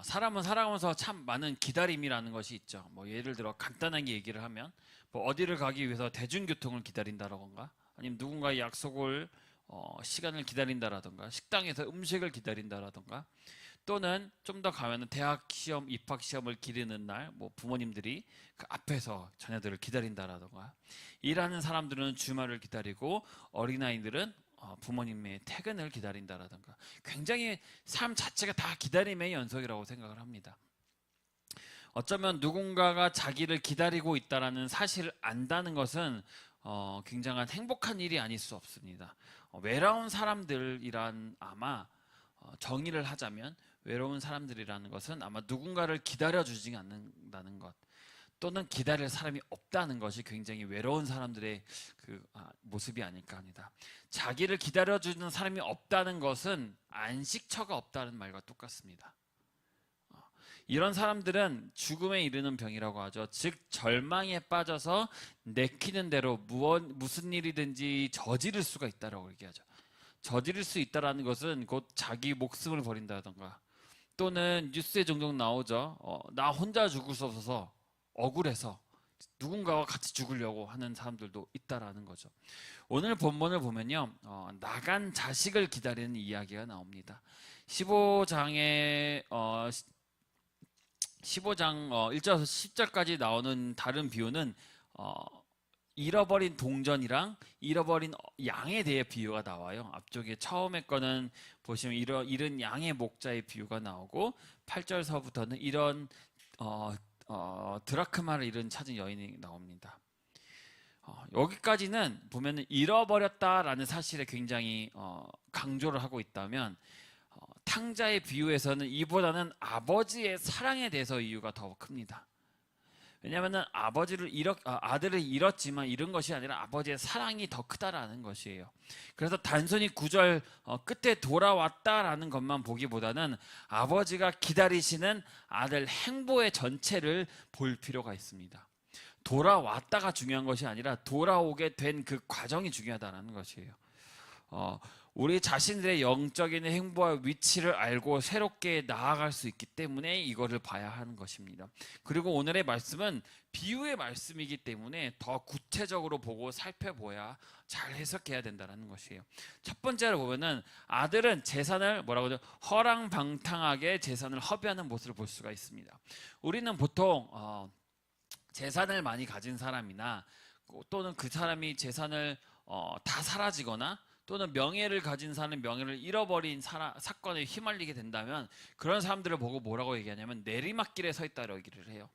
사람은 살아가면서 참 많은 기다림이라는 것이 있죠. 뭐 예를 들어 간단하게 얘기를 하면 뭐 어디를 가기 위해서 대중교통을 기다린다라던가 아니면 누군가의 약속을 시간을 기다린다라던가 식당에서 음식을 기다린다라던가 또는 좀 더 가면은 대학 시험 입학 시험을 기리는 날 뭐 부모님들이 그 앞에서 자녀들을 기다린다라던가 일하는 사람들은 주말을 기다리고 어린아이들은 부모님의 퇴근을 기다린다라던가 굉장히 삶 자체가 다 기다림의 연속이라고 생각을 합니다. 어쩌면 누군가가 자기를 기다리고 있다라는 사실을 안다는 것은 굉장한 행복한 일이 아닐 수 없습니다. 외로운 사람들이란 아마 정의를 하자면 외로운 사람들이라는 것은 아마 누군가를 기다려주지 않는다는 것 또는 기다릴 사람이 없다는 것이 굉장히 외로운 사람들의 모습이 아닐까 합니다. 자기를 기다려주는 사람이 없다는 것은 안식처가 없다는 말과 똑같습니다. 이런 사람들은 죽음에 이르는 병이라고 하죠. 즉 절망에 빠져서 내키는 대로 무슨 일이든지 저지를 수가 있다라고 얘기하죠. 저지를 수 있다라는 것은 곧 자기 목숨을 버린다던가 또는 뉴스에 종종 나오죠. 나 혼자 죽을 수 없어서 억울해서 누군가와 같이 죽으려고 하는 사람들도 있다라는 거죠. 오늘 본문을 보면요, 나간 자식을 기다리는 이야기가 나옵니다. 15장에 15장 1절에서 10절까지 나오는 다른 비유는 잃어버린 동전이랑 잃어버린 양에 대해 비유가 나와요. 앞쪽에 처음에 거는 보시면 잃은 양의 목자의 비유가 나오고 8절서부터는 이런 드라크마를 찾은 여인이 나옵니다. 여기까지는 보면 잃어버렸다라는 사실에 굉장히 강조를 하고 있다면 탕자의 비유에서는 이보다는 아버지의 사랑에 대해서 이유가 더 큽니다. 왜냐하면 아들을 잃었지만 잃은 것이 아니라 아버지의 사랑이 더 크다라는 것이에요. 그래서 단순히 9절 끝에 돌아왔다라는 것만 보기보다는 아버지가 기다리시는 아들 행보의 전체를 볼 필요가 있습니다. 돌아왔다가 중요한 것이 아니라 돌아오게 된 그 과정이 중요하다는 것이에요. 우리 자신들의 영적인 행보와 위치를 알고 새롭게 나아갈 수 있기 때문에 이거를 봐야 하는 것입니다. 그리고 오늘의 말씀은 비유의 말씀이기 때문에 더 구체적으로 보고 살펴봐야 잘 해석해야 된다는 것이에요. 첫 번째로 보면은 아들은 재산을 뭐라고 하죠? 허랑방탕하게 재산을 허비하는 모습을 볼 수가 있습니다. 우리는 보통 재산을 많이 가진 사람이나 또는 그 사람이 재산을 다 사라지거나 또는 명예를 가진 사람은 명예를 잃어버린 사건에 휘말리게 된다면 그런 사람들을 보고 뭐라고 얘기하냐면 내리막길에 서 있다라고 얘기를 해요.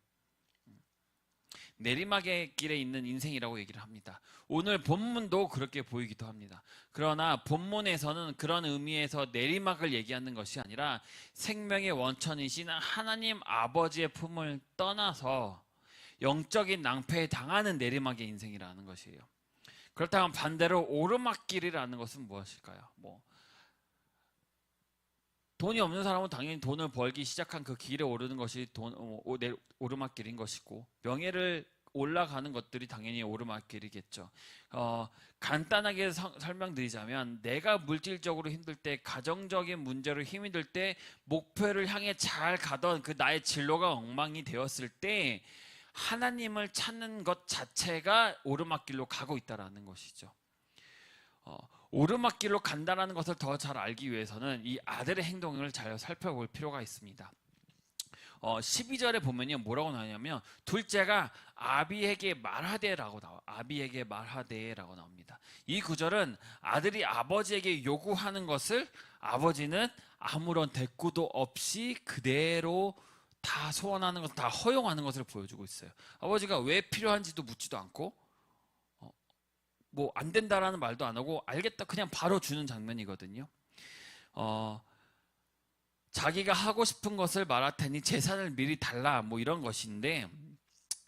내리막의 길에 있는 인생이라고 얘기를 합니다. 오늘 본문도 그렇게 보이기도 합니다. 그러나 본문에서는 그런 의미에서 내리막을 얘기하는 것이 아니라 생명의 원천이신 하나님 아버지의 품을 떠나서 영적인 낭패에 당하는 내리막의 인생이라는 것이에요. 그렇다면 반대로 오르막길이라는 것은 무엇일까요? 돈이 없는 사람은 당연히 돈을 벌기 시작한 그 길에 오르는 것이 오르막길인 것이고 명예를 올라가는 것들이 당연히 오르막길이겠죠. 간단하게 설명드리자면 내가 물질적으로 힘들 때 가정적인 문제로 힘이 들 때 목표를 향해 잘 가던 그 나의 진로가 엉망이 되었을 때 하나님을 찾는 것 자체가 오르막길로 가고 있다는 것이죠. 오르막길로 간다는 것을 더 잘 알기 위해서는 이 아들의 행동을 잘 살펴볼 필요가 있습니다. 12절에 보면요 뭐라고 나오냐면 둘째가 아비에게 말하되라고 나와. 아비에게 말하되라고 나옵니다. 이 구절은 아들이 아버지에게 요구하는 것을 아버지는 아무런 대꾸도 없이 그대로 다 소원하는 것을 다 허용하는 것을 보여주고 있어요. 아버지가 왜 필요한지도 묻지도 않고 뭐 안 된다라는 말도 안 하고 알겠다 그냥 바로 주는 장면이거든요. 자기가 하고 싶은 것을 말할 테니 재산을 미리 달라 뭐 이런 것인데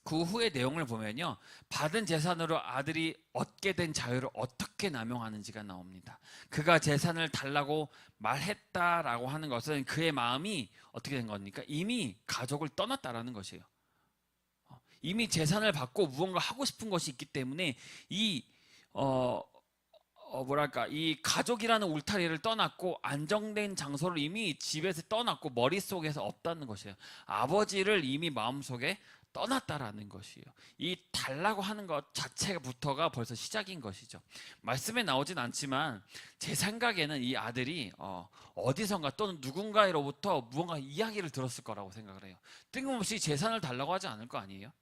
그 후의 내용을 보면요 받은 재산으로 아들이 얻게 된 자유를 어떻게 남용하는지가 나옵니다. 그가 재산을 달라고 말했다라고 하는 것은 그의 마음이 어떻게 된 겁니까? 이미 가족을 떠났다라는 것이에요. 이미 재산을 받고 무언가 하고 싶은 것이 있기 때문에 이 뭐랄까, 이 가족이라는 울타리를 떠났고 안정된 장소를 이미 집에서 떠났고 머릿속에서 없다는 것이에요. 아버지를 이미 마음속에 떠났다라는 것이에요. 이 달라고 하는 것 자체부터가 벌써 시작인 것이죠. 말씀에 나오진 않지만 제 생각에는 이 아들이 어디선가 또는 누군가로부터 무언가 이야기를 들었을 거라고 생각을 해요. 뜬금없이 재산을 달라고 하지 않을 거 아니에요.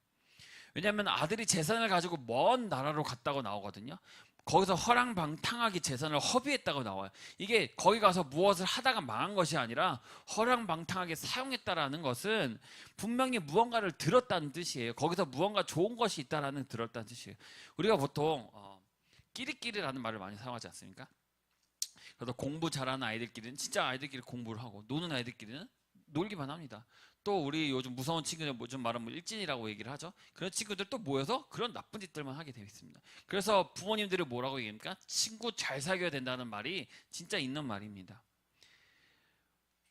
왜냐하면 아들이 재산을 가지고 먼 나라로 갔다고 나오거든요. 거기서 허랑방탕하게 재산을 허비했다고 나와요. 이게 거기 가서 무엇을 하다가 망한 것이 아니라 허랑방탕하게 사용했다라는 것은 분명히 무언가를 들었다는 뜻이에요. 거기서 무언가 좋은 것이 있다라는 들었다는 뜻이에요. 우리가 보통 끼리끼리라는 말을 많이 사용하지 않습니까? 그래서 공부 잘하는 아이들끼리는 진짜 아이들끼리 공부를 하고 노는 아이들끼리는 놀기만 합니다. 또 우리 요즘 무서운 친구들 요즘 말하면 일진이라고 얘기를 하죠. 그런 친구들 또 모여서 그런 나쁜 짓들만 하게 되어 있습니다. 그래서 부모님들이 뭐라고 얘기합니까? 친구 잘 사귀어야 된다는 말이 진짜 있는 말입니다.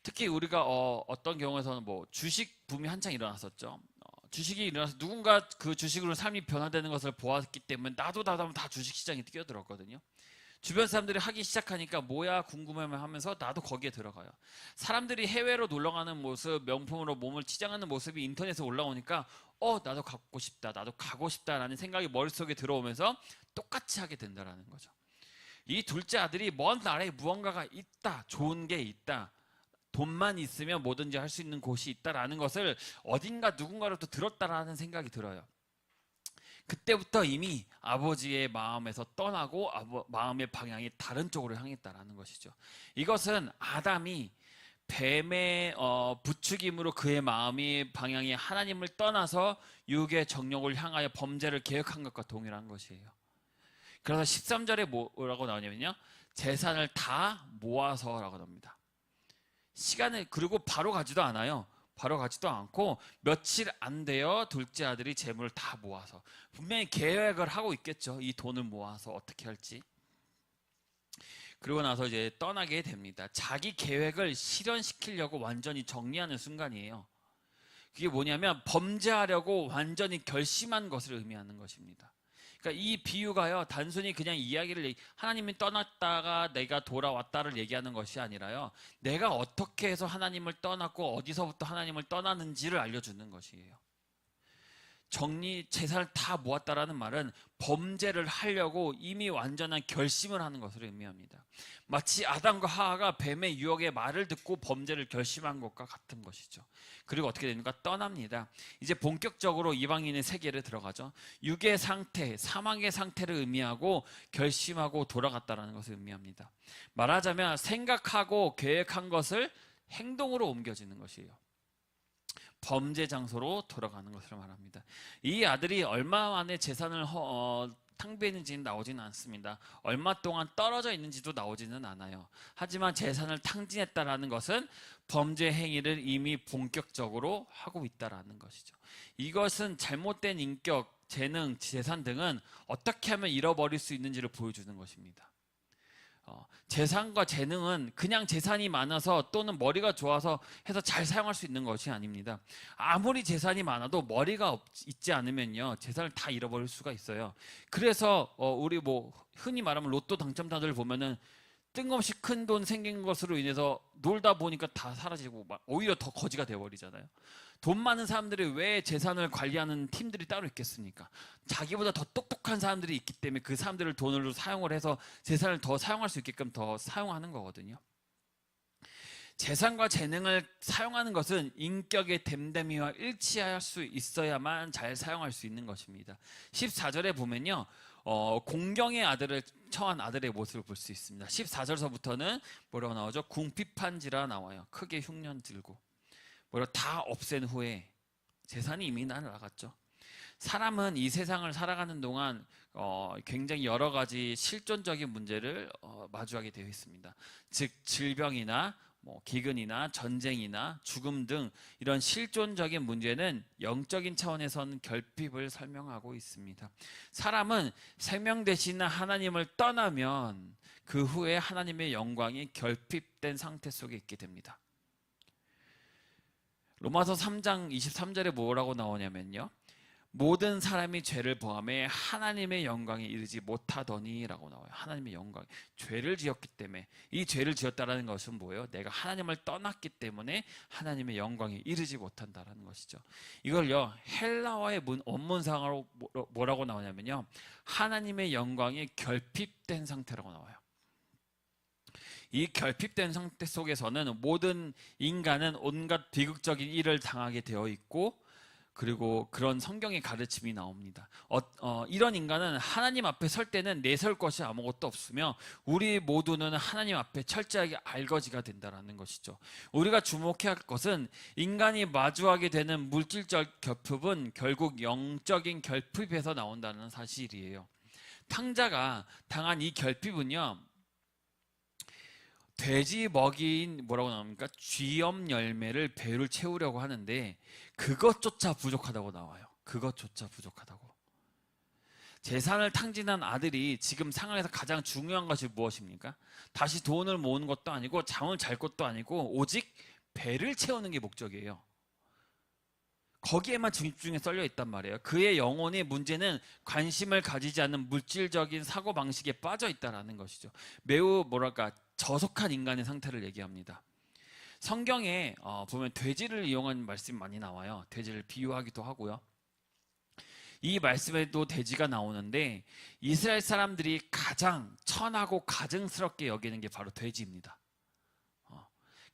특히 우리가 어떤 경우에서는 뭐 주식 붐이 한창 일어났었죠. 주식이 일어나서 누군가 그 주식으로 삶이 변화되는 것을 보았기 때문에 나도 하면 다 주식시장에 뛰어들었거든요. 주변 사람들이 하기 시작하니까 뭐야 궁금해만 하면서 나도 거기에 들어가요. 사람들이 해외로 놀러 가는 모습, 명품으로 몸을 치장하는 모습이 인터넷에 올라오니까 나도 갖고 싶다, 나도 가고 싶다라는 생각이 머릿속에 들어오면서 똑같이 하게 된다라는 거죠. 이 둘째 아들이 먼 나라에 무언가가 있다, 좋은 게 있다, 돈만 있으면 뭐든지 할 수 있는 곳이 있다라는 것을 어딘가 누군가로부터 들었다라는 생각이 들어요. 그때부터 이미 아버지의 마음에서 떠나고 마음의 방향이 다른 쪽으로 향했다라는 것이죠. 이것은 아담이 뱀의 부추김으로 그의 마음이 방향이 하나님을 떠나서 육의 정욕을 향하여 범죄를 계획한 것과 동일한 것이에요. 그래서 13절에 뭐라고 나오냐면요, 재산을 다 모아서라고 나옵니다. 시간을 그리고 바로 가지도 않아요. 바로 가지도 않고 며칠 안 되어 둘째 아들이 재물을 다 모아서, 분명히 계획을 하고 있겠죠. 이 돈을 모아서 어떻게 할지. 그리고 나서 이제 떠나게 됩니다. 자기 계획을 실현시키려고 완전히 정리하는 순간이에요. 그게 뭐냐면 범죄하려고 완전히 결심한 것을 의미하는 것입니다. 그러니까 이 비유가요, 단순히 그냥 이야기를 하나님이 떠났다가 내가 돌아왔다를 얘기하는 것이 아니라요, 내가 어떻게 해서 하나님을 떠났고 어디서부터 하나님을 떠나는지를 알려주는 것이에요. 재산을 다 모았다라는 말은 범죄를 하려고 이미 완전한 결심을 하는 것을 의미합니다. 마치 아담과 하와가 뱀의 유혹의 말을 듣고 범죄를 결심한 것과 같은 것이죠. 그리고 어떻게 됩니까? 떠납니다. 이제 본격적으로 이방인의 세계를 들어가죠. 육의 상태, 사망의 상태를 의미하고 결심하고 돌아갔다는 것을 의미합니다. 말하자면 생각하고 계획한 것을 행동으로 옮겨지는 것이에요. 범죄 장소로 돌아가는 것을 말합니다. 이 아들이 얼마 만에 재산을 탕비했는지는 나오지는 않습니다. 얼마 동안 떨어져 있는지도 나오지는 않아요. 하지만 재산을 탕진했다라는 것은 범죄 행위를 이미 본격적으로 하고 있다라는 것이죠. 이것은 잘못된 인격, 재능, 재산 등은 어떻게 하면 잃어버릴 수 있는지를 보여주는 것입니다. 재산과 재능은 그냥 재산이 많아서 또는 머리가 좋아서 해서 잘 사용할 수 있는 것이 아닙니다. 아무리 재산이 많아도 머리가 있지 않으면요, 재산을 다 잃어버릴 수가 있어요. 그래서 우리 뭐 흔히 말하면 로또 당첨자들 보면은 뜬금없이 큰 돈 생긴 것으로 인해서 놀다 보니까 다 사라지고 오히려 더 거지가 되어버리잖아요. 돈 많은 사람들이 왜 재산을 관리하는 팀들이 따로 있겠습니까? 자기보다 더 똑똑한 사람들이 있기 때문에 그 사람들을 돈으로 사용을 해서 재산을 더 사용할 수 있게끔 더 사용하는 거거든요. 재산과 재능을 사용하는 것은 인격의 됨됨이와 일치할 수 있어야만 잘 사용할 수 있는 것입니다. 14절에 보면요, 공경의 아들을 처한 아들의 모습을 볼 수 있습니다. 14절서부터는 뭐라고 나오죠? 궁핍한지라 나와요. 크게 흉년 들고. 다 없앤 후에 재산이 이미 나갔죠. 사람은 이 세상을 살아가는 동안 굉장히 여러 가지 실존적인 문제를 마주하게 되어 있습니다. 즉 질병이나 기근이나 전쟁이나 죽음 등 이런 실존적인 문제는 영적인 차원에서는 결핍을 설명하고 있습니다. 사람은 생명 되신 하나님을 떠나면 그 후에 하나님의 영광이 결핍된 상태 속에 있게 됩니다. 로마서 3장 23절에 뭐라고 나오냐면요, 모든 사람이 죄를 범하며 하나님의 영광에 이르지 못하더니라고 나와요. 하나님의 영광, 죄를 지었기 때문에. 이 죄를 지었다라는 것은 뭐예요? 내가 하나님을 떠났기 때문에 하나님의 영광에 이르지 못한다라는 것이죠. 이걸요, 헬라어의 원문상으로 뭐라고 나오냐면요, 하나님의 영광이 결핍된 상태라고 나와요. 이 결핍된 상태 속에서는 모든 인간은 온갖 비극적인 일을 당하게 되어 있고, 그리고 그런 성경의 가르침이 나옵니다. 이런 인간은 하나님 앞에 설 때는 내세울 것이 아무것도 없으며 우리 모두는 하나님 앞에 철저하게 알거지가 된다는 것이죠. 우리가 주목해야 할 것은 인간이 마주하게 되는 물질적 결핍은 결국 영적인 결핍에서 나온다는 사실이에요. 탕자가 당한 이 결핍은요, 돼지 먹이인 뭐라고 나옵니까? 쥐염 열매를 배를 채우려고 하는데 그것조차 부족하다고 나와요. 그것조차 부족하다고. 재산을 탕진한 아들이 지금 상황에서 가장 중요한 것이 무엇입니까? 다시 돈을 모으는 것도 아니고 잠을 잘 것도 아니고 오직 배를 채우는 게 목적이에요. 거기에만 집중해 썰려 있단 말이에요. 그의 영혼의 문제는 관심을 가지지 않는 물질적인 사고방식에 빠져 있다는 것이죠. 매우 저속한 인간의 상태를 얘기합니다. 성경에 보면 돼지를 이용한 말씀이 많이 나와요. 돼지를 비유하기도 하고요. 이 말씀에도 돼지가 나오는데 이스라엘 사람들이 가장 천하고 가증스럽게 여기는 게 바로 돼지입니다.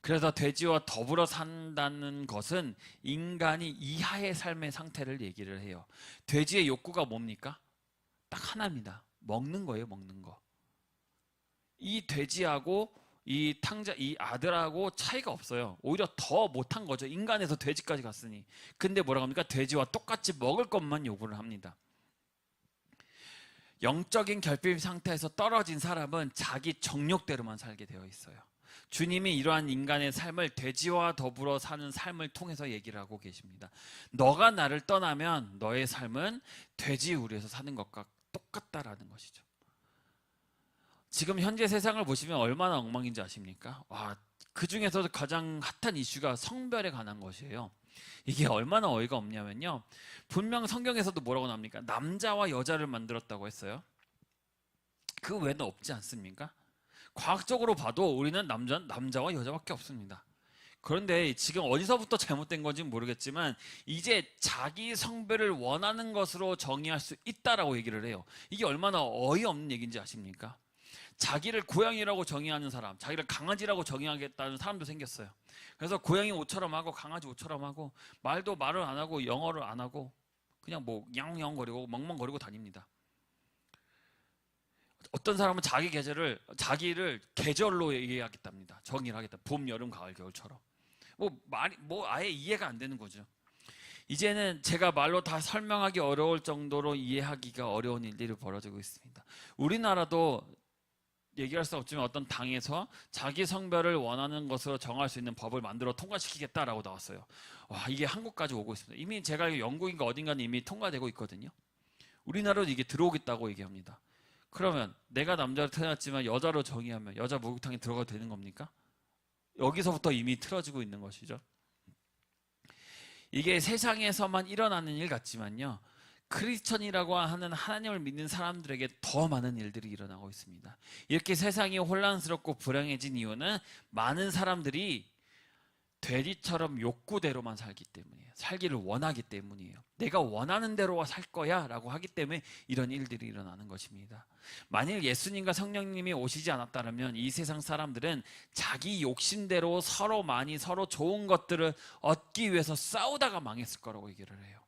그래서 돼지와 더불어 산다는 것은 인간이 이하의 삶의 상태를 얘기를 해요. 돼지의 욕구가 뭡니까? 딱 하나입니다. 먹는 거예요, 먹는 거. 이 돼지하고 이 아들하고 차이가 없어요. 오히려 더 못한 거죠. 인간에서 돼지까지 갔으니. 근데 뭐라고 합니까? 돼지와 똑같이 먹을 것만 요구를 합니다. 영적인 결핍 상태에서 떨어진 사람은 자기 정욕대로만 살게 되어 있어요. 주님이 이러한 인간의 삶을 돼지와 더불어 사는 삶을 통해서 얘기를 하고 계십니다. 너가 나를 떠나면 너의 삶은 돼지 우리에서 사는 것과 똑같다라는 것이죠. 지금 현재 세상을 보시면 얼마나 엉망인지 아십니까? 그 중에서도 가장 핫한 이슈가 성별에 관한 것이에요. 이게 얼마나 어이가 없냐면요, 분명 성경에서도 뭐라고 나옵니까? 남자와 여자를 만들었다고 했어요. 그 외에는 없지 않습니까? 과학적으로 봐도 우리는 남자와 여자밖에 없습니다. 그런데 지금 어디서부터 잘못된 건지 모르겠지만 이제 자기 성별을 원하는 것으로 정의할 수 있다라고 얘기를 해요. 이게 얼마나 어이없는 얘기인지 아십니까? 자기를 고양이라고 정의하는 사람, 자기를 강아지라고 정의하겠다는 사람도 생겼어요. 그래서 고양이 옷처럼 하고 강아지 옷처럼 하고 말을 안 하고 영어를 안 하고 그냥 뭐 냥냥거리고 멍멍거리고 다닙니다. 어떤 사람은 자기를 계절로 얘기하겠답니다. 정의를 하겠다. 봄, 여름, 가을, 겨울처럼. 아예 이해가 안 되는 거죠. 이제는 제가 말로 다 설명하기 어려울 정도로 이해하기가 어려운 일들이 벌어지고 있습니다. 우리나라도 얘기할 수 없지만 어떤 당에서 자기 성별을 원하는 것으로 정할 수 있는 법을 만들어 통과시키겠다라고 나왔어요. 이게 한국까지 오고 있습니다. 이미 제가 영국인가 어딘가는 이미 통과되고 있거든요. 우리나라도 이게 들어오겠다고 얘기합니다. 그러면 내가 남자로 태어났지만 여자로 정의하면 여자 목욕탕에 들어가도 되는 겁니까? 여기서부터 이미 틀어지고 있는 것이죠. 이게 세상에서만 일어나는 일 같지만요, 크리스천이라고 하는 하나님을 믿는 사람들에게 더 많은 일들이 일어나고 있습니다. 이렇게 세상이 혼란스럽고 불행해진 이유는 많은 사람들이 돼지처럼 욕구대로만 살기 때문이에요. 살기를 원하기 때문이에요. 내가 원하는 대로 살 거야 라고 하기 때문에 이런 일들이 일어나는 것입니다. 만일 예수님과 성령님이 오시지 않았다면 이 세상 사람들은 자기 욕심대로 서로 좋은 것들을 얻기 위해서 싸우다가 망했을 거라고 얘기를 해요.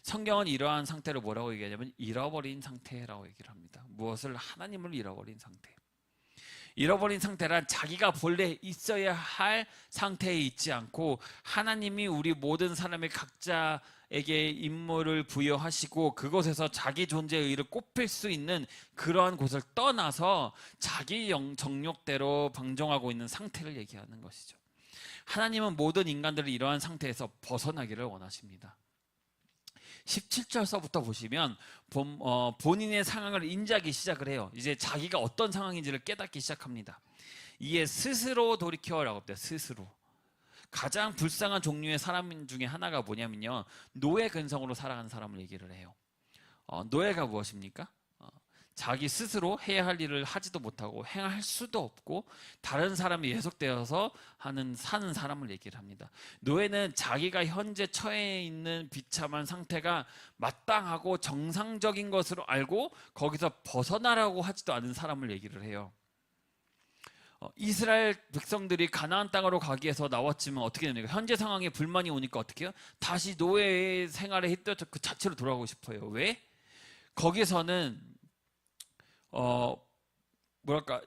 성경은 이러한 상태를 뭐라고 얘기하냐면 잃어버린 상태라고 얘기를 합니다. 무엇을? 하나님을 잃어버린 상태. 잃어버린 상태란 자기가 본래 있어야 할 상태에 있지 않고 하나님이 우리 모든 사람의 각자에게 임무를 부여하시고 그곳에서 자기 존재의 의의를 꼽힐 수 있는 그러한 곳을 떠나서 자기 정욕대로 방종하고 있는 상태를 얘기하는 것이죠. 하나님은 모든 인간들을 이러한 상태에서 벗어나기를 원하십니다. 17절서부터 보시면 본인의 상황을 인지하기 시작을 해요. 이제 자기가 어떤 상황인지를 깨닫기 시작합니다. 이에 스스로 돌이켜라고 합니다. 스스로. 가장 불쌍한 종류의 사람 중에 하나가 뭐냐면요, 노예 근성으로 살아가는 사람을 얘기를 해요. 노예가 무엇입니까? 자기 스스로 해야 할 일을 하지도 못하고 행할 수도 없고 다른 사람이 예속되어서 사는 사람을 얘기를 합니다. 노예는 자기가 현재 처해 있는 비참한 상태가 마땅하고 정상적인 것으로 알고 거기서 벗어나라고 하지도 않은 사람을 얘기를 해요. 이스라엘 백성들이 가나안 땅으로 가기 위해서 나왔지만 어떻게 됩니까? 현재 상황에 불만이 오니까 어떻게 해요? 다시 노예 생활에 했던 그 자체로 돌아가고 싶어요. 왜? 거기서는 뭐랄까,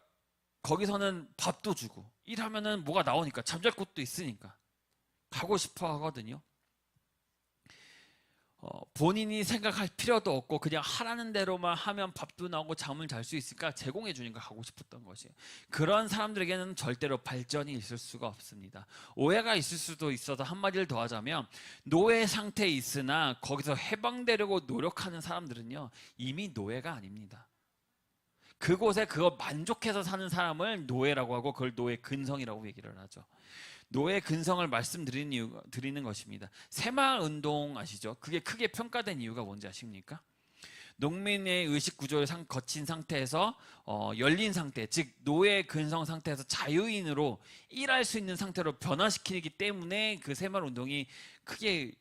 거기서는 밥도 주고 일하면은 뭐가 나오니까, 잠잘 곳도 있으니까 가고 싶어 하거든요. 본인이 생각할 필요도 없고 그냥 하라는 대로만 하면 밥도 나오고 잠을 잘 수 있으니까 제공해 주니까 가고 싶었던 것이에요. 그런 사람들에게는 절대로 발전이 있을 수가 없습니다. 오해가 있을 수도 있어서 한마디를 더 하자면, 노예 상태에 있으나 거기서 해방되려고 노력하는 사람들은요, 이미 노예가 아닙니다. 그곳에 그거 만족해서 사는 사람을 노예라고 하고 그걸 노예 근성이라고 얘기를 하죠. 노예 근성을 드리는 것입니다. 새마을 운동 아시죠? 그게 크게 평가된 이유가 뭔지 아십니까? 농민의 의식 구조를 거친 상태에서 열린 상태, 즉 노예 근성 상태에서 자유인으로 일할 수 있는 상태로 변화시키기 때문에 그 새마을 운동이 크게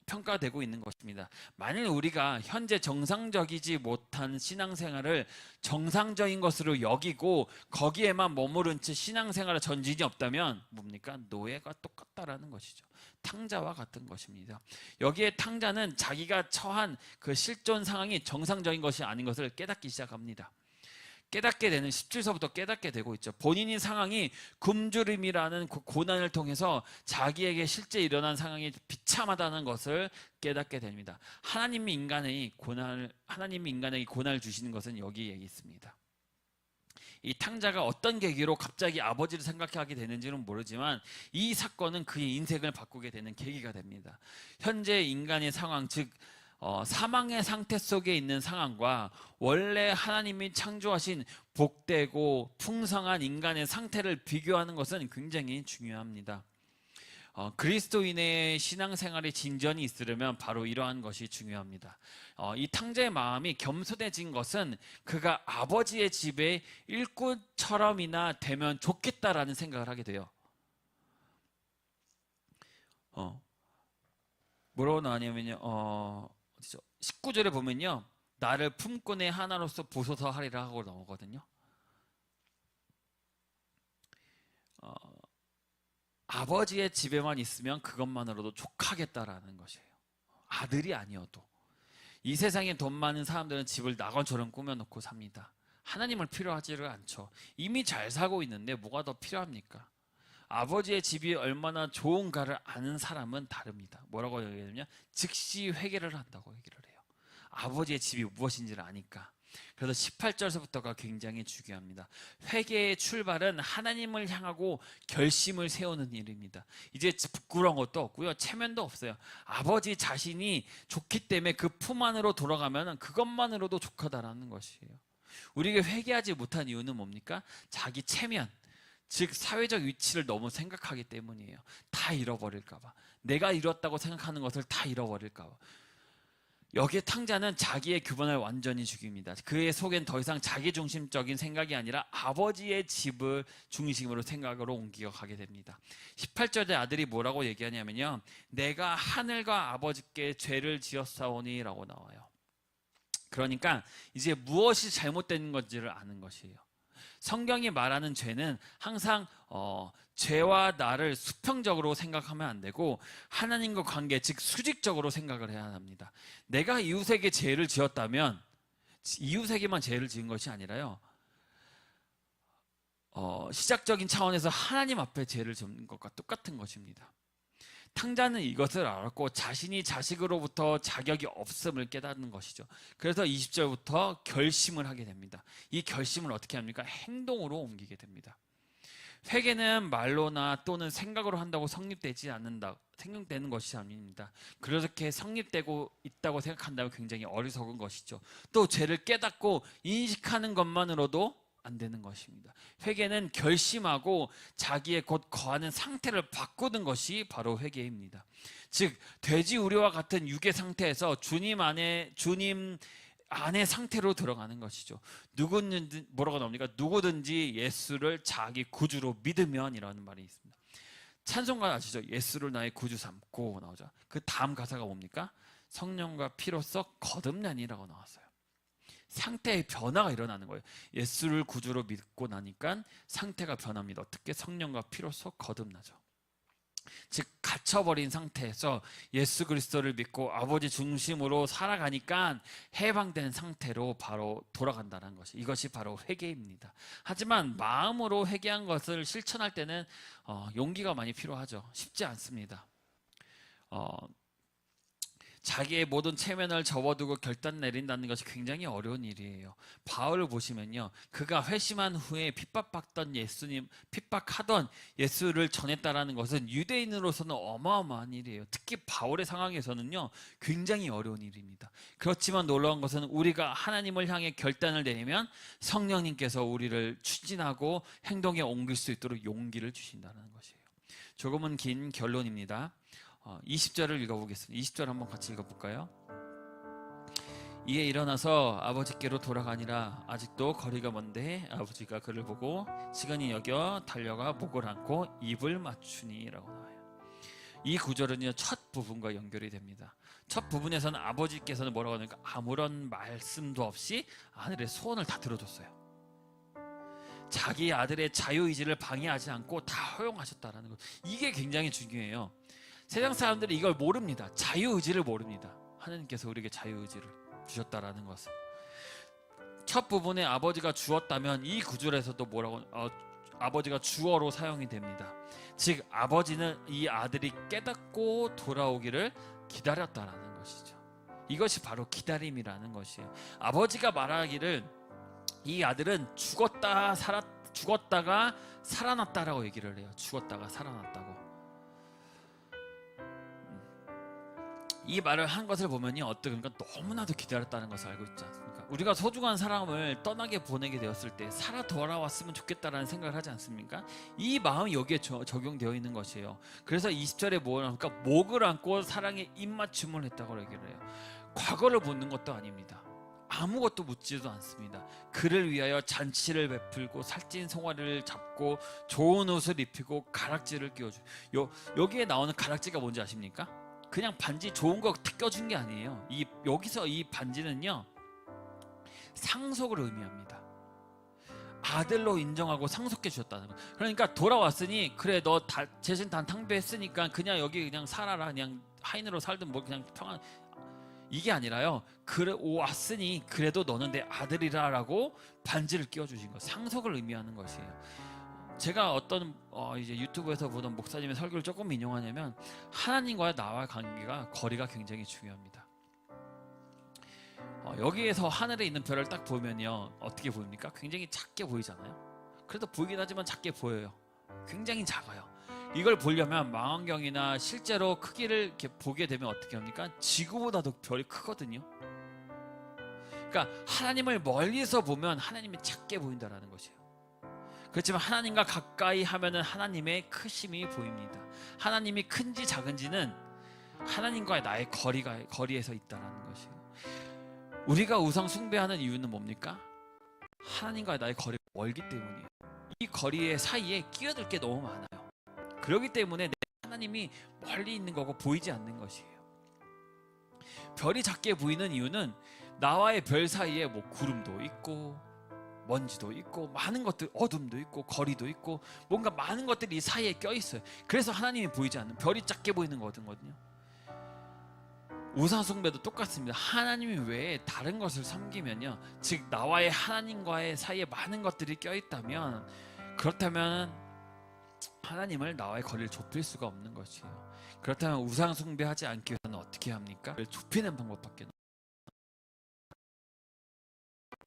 평가되고 있는 것입니다. 만일 우리가 현재 정상적이지 못한 신앙생활을 정상적인 것으로 여기고 거기에만 머무른 채 신앙생활에 전진이 없다면 뭡니까? 노예가 똑같다라는 것이죠. 탕자와 같은 것입니다. 여기에 탕자는 자기가 처한 그 실존 상황이 정상적인 것이 아닌 것을 깨닫기 시작합니다. 깨닫게 되는 17서부터 깨닫게 되고 있죠. 본인의 상황이 굶주림이라는 고난을 통해서 자기에게 실제 일어난 상황이 비참하다는 것을 깨닫게 됩니다. 하나님이 인간에게 고난을 주시는 것은 여기에 있습니다. 이 탕자가 어떤 계기로 갑자기 아버지를 생각하게 되는지는 모르지만 이 사건은 그의 인생을 바꾸게 되는 계기가 됩니다. 현재 인간의 상황, 즉 사망의 상태 속에 있는 상황과 원래 하나님이 창조하신 복되고 풍성한 인간의 상태를 비교하는 것은 굉장히 중요합니다. 그리스도인의 신앙생활에 진전이 있으려면 바로 이러한 것이 중요합니다. 이 탕자의 마음이 겸손해진 것은 그가 아버지의 집에 일꾼처럼이나 되면 좋겠다라는 생각을 하게 돼요. 뭐라고 나오냐면요, 19절에 보면요, 나를 품꾼의 하나로서 보소서 하리라 하고 나오거든요. 아버지의 집에만 있으면 그것만으로도 족하겠다라는 것이에요. 아들이 아니어도. 이 세상에 돈 많은 사람들은 집을 낙원처럼 꾸며놓고 삽니다. 하나님을 필요하지를 않죠. 이미 잘 살고 있는데 뭐가 더 필요합니까? 아버지의 집이 얼마나 좋은가를 아는 사람은 다릅니다. 뭐라고 얘기하냐면 즉시 회개를 한다고 얘기를 해요. 아버지의 집이 무엇인지를 아니까. 그래서 18절서부터가 굉장히 중요합니다. 회개의 출발은 하나님을 향하고 결심을 세우는 일입니다. 이제 부끄러운 것도 없고요, 체면도 없어요. 아버지 자신이 좋기 때문에 그 품 안으로 돌아가면 그것만으로도 족하다라는 것이에요. 우리가 회개하지 못한 이유는 뭡니까? 자기 체면, 즉 사회적 위치를 너무 생각하기 때문이에요. 다 잃어버릴까 봐, 내가 이뤘다고 생각하는 것을 다 잃어버릴까 봐. 여기에 탕자는 자기의 규범을 완전히 죽입니다. 그의 속엔 더 이상 자기중심적인 생각이 아니라 아버지의 집을 중심으로 생각으로 옮겨가게 됩니다. 18절에 아들이 뭐라고 얘기하냐면요, 내가 하늘과 아버지께 죄를 지었사오니 라고 나와요. 그러니까 이제 무엇이 잘못된 건지를 아는 것이에요. 성경이 말하는 죄는 항상 죄와 나를 수평적으로 생각하면 안 되고 하나님과 관계, 즉 수직적으로 생각을 해야 합니다. 내가 이웃에게 죄를 지었다면 이웃에게만 죄를 지은 것이 아니라요, 시작적인 차원에서 하나님 앞에 죄를 짓는 것과 똑같은 것입니다. 탕자는 이것을 알았고 자신이 자식으로부터 자격이 없음을 깨닫는 것이죠. 그래서 20절부터 결심을 하게 됩니다. 이 결심을 어떻게 합니까? 행동으로 옮기게 됩니다. 회개는 말로나 또는 생각으로 한다고 성립되는 것이 아닙니다. 그렇게 성립되고 있다고 생각한다면 굉장히 어리석은 것이죠. 또 죄를 깨닫고 인식하는 것만으로도 안 되는 것입니다. 회개는 결심하고 자기의 곧 거하는 상태를 바꾸는 것이 바로 회개입니다. 즉 돼지 우리와 같은 육의 상태에서 주님 안에 상태로 들어가는 것이죠. 누구든지 뭐라고 나옵니까? 누구든지 예수를 자기 구주로 믿으면이라는 말이 있습니다. 찬송가 아시죠? 예수를 나의 구주 삼고 나오죠. 그 다음 가사가 뭡니까? 성령과 피로써 거듭나니라고 나왔어요. 상태의 변화가 일어나는 거예요. 예수를 구주로 믿고 나니까 상태가 변합니다. 어떻게? 성령과 피로써 거듭나죠. 즉 갇혀버린 상태에서 예수 그리스도를 믿고 아버지 중심으로 살아가니까 해방된 상태로 바로 돌아간다는 것이, 이것이 바로 회개입니다. 하지만 마음으로 회개한 것을 실천할 때는 용기가 많이 필요하죠. 쉽지 않습니다. 자기의 모든 체면을 접어두고 결단 내린다는 것이 굉장히 어려운 일이에요. 바울을 보시면요, 그가 회심한 후에 핍박하던 예수를 전했다라는 것은 유대인으로서는 어마어마한 일이에요. 특히 바울의 상황에서는요, 굉장히 어려운 일입니다. 그렇지만 놀라운 것은 우리가 하나님을 향해 결단을 내리면 성령님께서 우리를 추진하고 행동에 옮길 수 있도록 용기를 주신다는 것이에요. 조금은 긴 결론입니다. 20절을 읽어보겠습니다. 20절 한번 같이 읽어볼까요? 이에 일어나서 아버지께로 돌아가니라. 아직도 거리가 먼데 아버지가 그를 보고 시간이 여겨 달려가 목을 안고 입을 맞추니라고 나와요. 이 구절은요, 첫 부분과 연결이 됩니다. 첫 부분에서는 아버지께서는 뭐라고 하니까 아무런 말씀도 없이 아들의 소원을 다 들어줬어요. 자기 아들의 자유의지를 방해하지 않고 다 허용하셨다라는 것, 이게 굉장히 중요해요. 세상 사람들이 이걸 모릅니다. 자유의지를 모릅니다. 하나님께서 우리에게 자유의지를 주셨다라는 것을. 첫 부분에 아버지가 주었다면 이 구절에서도 아버지가 주어로 사용이 됩니다. 즉 아버지는 이 아들이 깨닫고 돌아오기를 기다렸다라는 것이죠. 이것이 바로 기다림이라는 것이에요. 아버지가 말하기를 이 아들은 죽었다가 살아났다라고 얘기를 해요. 죽었다가 살아났다고. 이 말을 한 것을 보면요, 그러니까 너무나도 기다렸다는 것을 알고 있지 않습니까? 우리가 소중한 사람을 떠나게 보내게 되었을 때 살아 돌아왔으면 좋겠다라는 생각을 하지 않습니까? 이 마음이 여기에 적용되어 있는 것이에요. 그래서 20절에 뭐라니까 목을 안고 사랑에 입맞춤을 했다고 얘기를 해요. 과거를 묻는 것도 아닙니다. 아무것도 묻지도 않습니다. 그를 위하여 잔치를 베풀고 살찐 송아리를 잡고 좋은 옷을 입히고 가락지를 끼워줘요. 여기에 나오는 가락지가 뭔지 아십니까? 그냥 반지 좋은 거 껴준 게 아니에요. 여기서 이 반지는요, 상속을 의미합니다. 아들로 인정하고 상속해 주셨다는 거. 그러니까 돌아왔으니 그래 너 재신 다 탕배했으니까 그냥 여기 그냥 살아라. 그냥 하인으로 살든 뭐 그냥 평안. 이게 아니라요. 그래 왔으니 그래도 너는 내 아들이라라고 반지를 끼워주신 거. 상속을 의미하는 것이에요. 제가 어떤 이제 유튜브에서 보던 목사님의 설교를 조금 인용하냐면 하나님과의 나와의 관계가 거리가 굉장히 중요합니다. 여기에서 하늘에 있는 별을 딱 보면요, 어떻게 보입니까? 굉장히 작게 보이잖아요. 그래도 보이긴 하지만 작게 보여요. 굉장히 작아요. 이걸 보려면 망원경이나 실제로 크기를 이렇게 보게 되면 어떻게 합니까? 지구보다도 별이 크거든요. 그러니까 하나님을 멀리서 보면 하나님이 작게 보인다라는 것이에요. 그렇지만 하나님과 가까이 하면은 하나님의 크심이 보입니다. 하나님이 큰지 작은지는 하나님과의 나의 거리에서 있다라는 것이에요. 우리가 우상 숭배하는 이유는 뭡니까? 하나님과의 나의 거리가 멀기 때문이에요. 이 거리의 사이에 끼어들 게 너무 많아요. 그렇기 때문에 하나님이 멀리 있는 거고 보이지 않는 것이에요. 별이 작게 보이는 이유는 나와의 별 사이에 뭐 구름도 있고 먼지도 있고 많은 것들, 어둠도 있고 거리도 있고 뭔가 많은 것들이 이 사이에 껴있어요. 그래서 하나님이 보이지 않는, 별이 작게 보이는 거거든요. 우상 숭배도 똑같습니다. 하나님이 외에 다른 것을 섬기면요, 즉 나와의 하나님과의 사이에 많은 것들이 껴있다면, 그렇다면 하나님을 나와의 거리를 좁힐 수가 없는 것이에요. 그렇다면 우상 숭배하지 않기 위해서는 어떻게 합니까? 좁히는 방법밖에 없어요.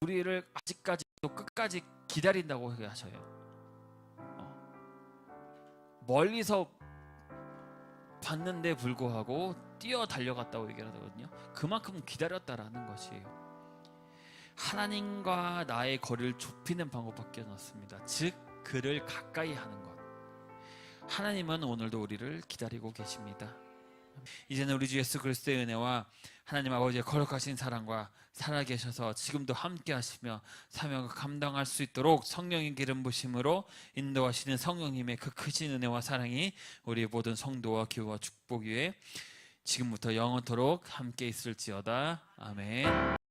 우리를 아직까지도 끝까지 기다린다고 하셔요. 멀리서 봤는데 불구하고 뛰어 달려갔다고 얘기를 하거든요. 그만큼 기다렸다라는 것이에요. 하나님과 나의 거리를 좁히는 방법밖에 없습니다. 즉 그를 가까이 하는 것. 하나님은 오늘도 우리를 기다리고 계십니다. 이제는 우리 주 예수 그리스도의 은혜와 하나님 아버지의 거룩하신 사랑과 살아계셔서 지금도 함께 하시며 사명을 감당할 수 있도록 성령의 기름 부심으로 인도하시는 성령님의 그 크신 은혜와 사랑이 우리 모든 성도와 교우와 축복 위에 지금부터 영원토록 함께 있을지어다. 아멘.